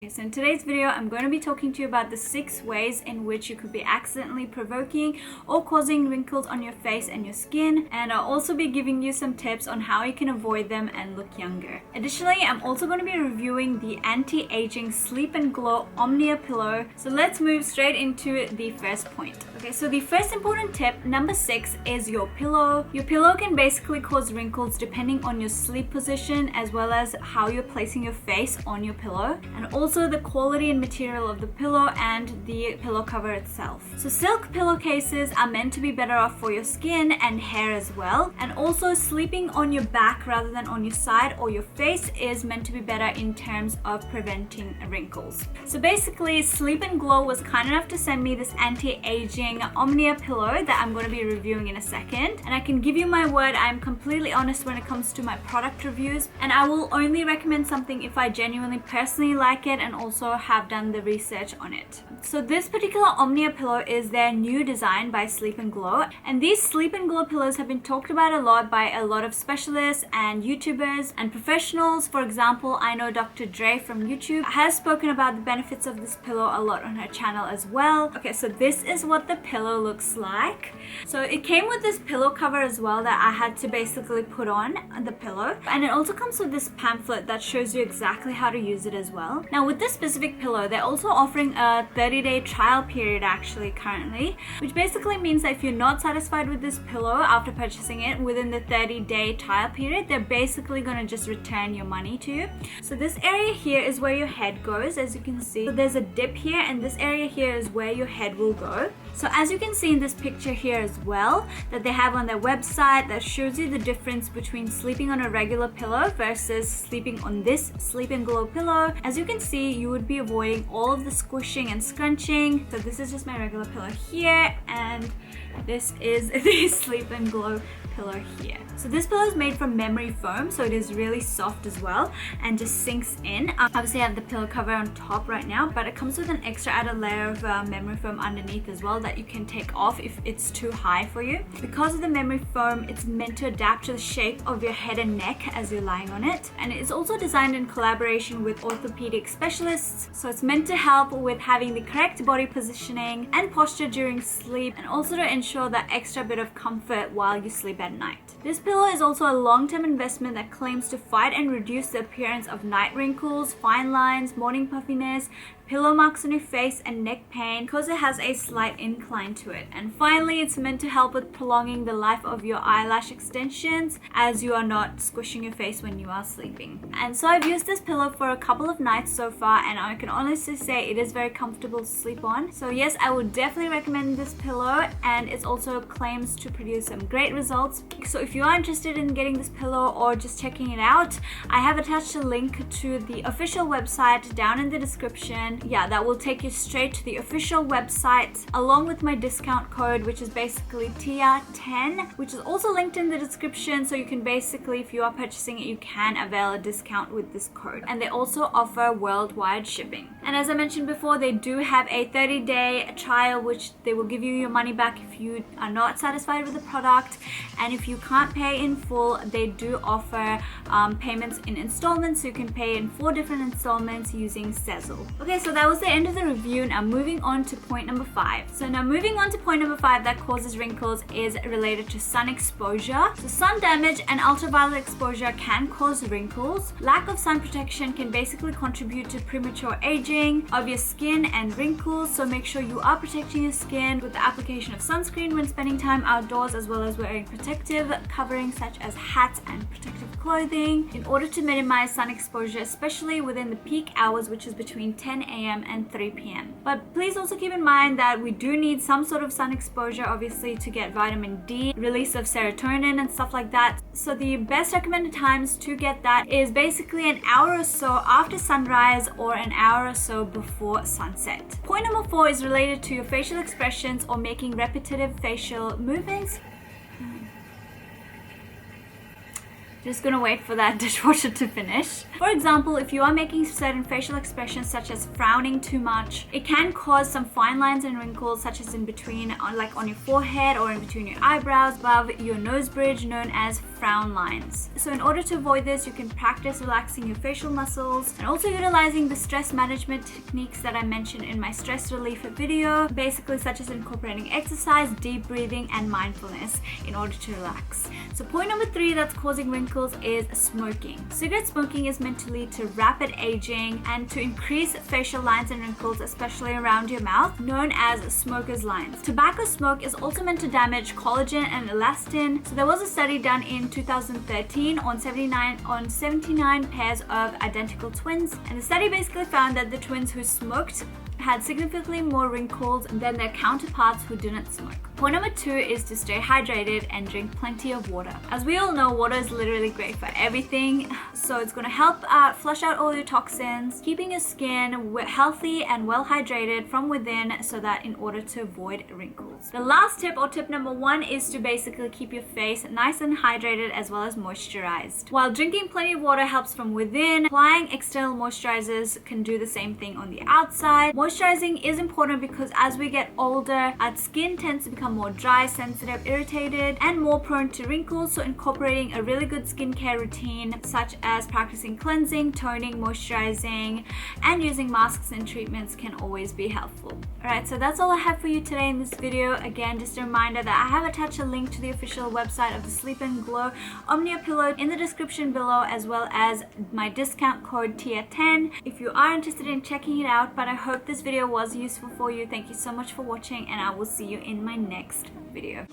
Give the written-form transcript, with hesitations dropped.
So in today's video, I'm going to be talking to you about the 6 ways in which you could be accidentally provoking or causing wrinkles on your face and your skin, and I'll also be giving you some tips on how you can avoid them and look younger. Additionally, I'm also going to be reviewing the anti-aging Sleep and Glow Omnia pillow. So let's move straight into the first point. Okay, so the first important tip, number 6, is your pillow. Your pillow can basically cause wrinkles depending on your sleep position as well as how you're placing your face on your pillow, and also the quality and material of the pillow and the pillow cover itself. So silk pillowcases are meant to be better off for your skin and hair as well, and also sleeping on your back rather than on your side or your face is meant to be better in terms of preventing wrinkles. So basically, Sleep and Glow was kind enough to send me this anti-aging Omnia pillow that I'm going to be reviewing in a second, and I can give you my word, I'm completely honest when it comes to my product reviews, and I will only recommend something if I genuinely personally like it and also have done the research on it. So this particular Omnia pillow is their new design by Sleep and Glow, and these Sleep and Glow pillows have been talked about a lot by a lot of specialists and YouTubers and professionals. For example, I know Dr. Dre from YouTube has spoken about the benefits of this pillow a lot on her channel as well. Okay, so this is what the pillow looks like. So it came with this pillow cover as well that I had to basically put on the pillow, and it also comes with this pamphlet that shows you exactly how to use it as well. Now with this specific pillow, they're also offering a 30-day trial period actually currently, which basically means that if you're not satisfied with this pillow after purchasing it within the 30-day trial period, they're basically going to just return your money to you. So this area here is where your head goes, as you can see. So there's a dip here, and this area here is where your head will go. So as you can see in this picture here as well, that they have on their website, that shows you the difference between sleeping on a regular pillow versus sleeping on this Sleep and Glow pillow. As you can see, you would be avoiding all of the squishing and scrunching. So this is just my regular pillow here, and this is the Sleep and Glow pillow here. So this pillow is made from memory foam, so it is really soft as well and just sinks in. Obviously I have the pillow cover on top right now, but it comes with an extra added layer of memory foam underneath as well that you can take off if it's too high for you. Because of the memory foam, it's meant to adapt to the shape of your head and neck as you're lying on it, and it is also designed in collaboration with orthopedic specialists, so it's meant to help with having the correct body positioning and posture during sleep, and also to ensure that extra bit of comfort while you sleep at night. This pillow is also a long-term investment that claims to fight and reduce the appearance of night wrinkles, fine lines, morning puffiness, pillow marks on your face, and neck pain because it has a slight incline to it. And finally, it's meant to help with prolonging the life of your eyelash extensions as you are not squishing your face when you are sleeping. And so I've used this pillow for a couple of nights so far, and I can honestly say it is very comfortable to sleep on. So yes, I would definitely recommend this pillow, and it also claims to produce some great results. So if you are interested in getting this pillow or just checking it out, I have attached a link to the official website down in the description. Yeah, that will take you straight to the official website along with my discount code, which is basically TIA10, which is also linked in the description. So you can basically, if you are purchasing it, you can avail a discount with this code, and they also offer worldwide shipping. And as I mentioned before, they do have a 30-day trial, which they will give you your money back if you are not satisfied with the product, and if you can't pay in full, they do offer payments in installments, so you can pay in 4 different installments using Sezzle. Okay, so that was the end of the review. Now moving on to point number 5. So now moving on to point number 5 that causes wrinkles is related to sun exposure. So sun damage and ultraviolet exposure can cause wrinkles. Lack of sun protection can basically contribute to premature aging of your skin and wrinkles, so make sure you are protecting your skin with the application of sunscreen when spending time outdoors, as well as wearing protective coverings such as hats and protective clothing in order to minimize sun exposure, especially within the peak hours, which is between 10 a.m. and 3 p.m. But please also keep in mind that we do need some sort of sun exposure, obviously, to get vitamin D, release of serotonin and stuff like that. So the best recommended times to get that is basically an hour or so after sunrise or an hour or so before sunset. Point number 4 is related to your facial expressions or making repetitive facial movements. Just gonna wait for that dishwasher to finish. For example, if you are making certain facial expressions such as frowning too much, it can cause some fine lines and wrinkles, such as in between, like on your forehead or in between your eyebrows, above your nose bridge, known as frown lines. So in order to avoid this, you can practice relaxing your facial muscles and also utilizing the stress management techniques that I mentioned in my stress relief video, basically such as incorporating exercise, deep breathing, and mindfulness in order to relax. So point number 3 that's causing wrinkles is smoking. Cigarette smoking is meant to lead to rapid aging and to increase facial lines and wrinkles, especially around your mouth, known as smoker's lines. Tobacco smoke is also meant to damage collagen and elastin. So there was a study done in 2013 on 79 pairs of identical twins, and the study basically found that the twins who smoked had significantly more wrinkles than their counterparts who didn't smoke. Point number 2 is to stay hydrated and drink plenty of water. As we all know, water is literally great for everything. So it's going to help flush out all your toxins, keeping your skin healthy and well hydrated from within, so that in order to avoid wrinkles. The last tip, or tip number 1, is to basically keep your face nice and hydrated as well as moisturized. While drinking plenty of water helps from within, applying external moisturizers can do the same thing on the outside. Moisturizing is important because as we get older, our skin tends to become more dry, sensitive, irritated, and more prone to wrinkles. So incorporating a really good skincare routine, such as practicing cleansing, toning, moisturizing, and using masks and treatments can always be helpful. Alright, so that's all I have for you today in this video. Again, just a reminder that I have attached a link to the official website of the Sleep and Glow Omnia pillow in the description below, as well as my discount code TIA10 if you are interested in checking it out. But I hope this video was useful for you. Thank you so much for watching, and I will see you in my next video.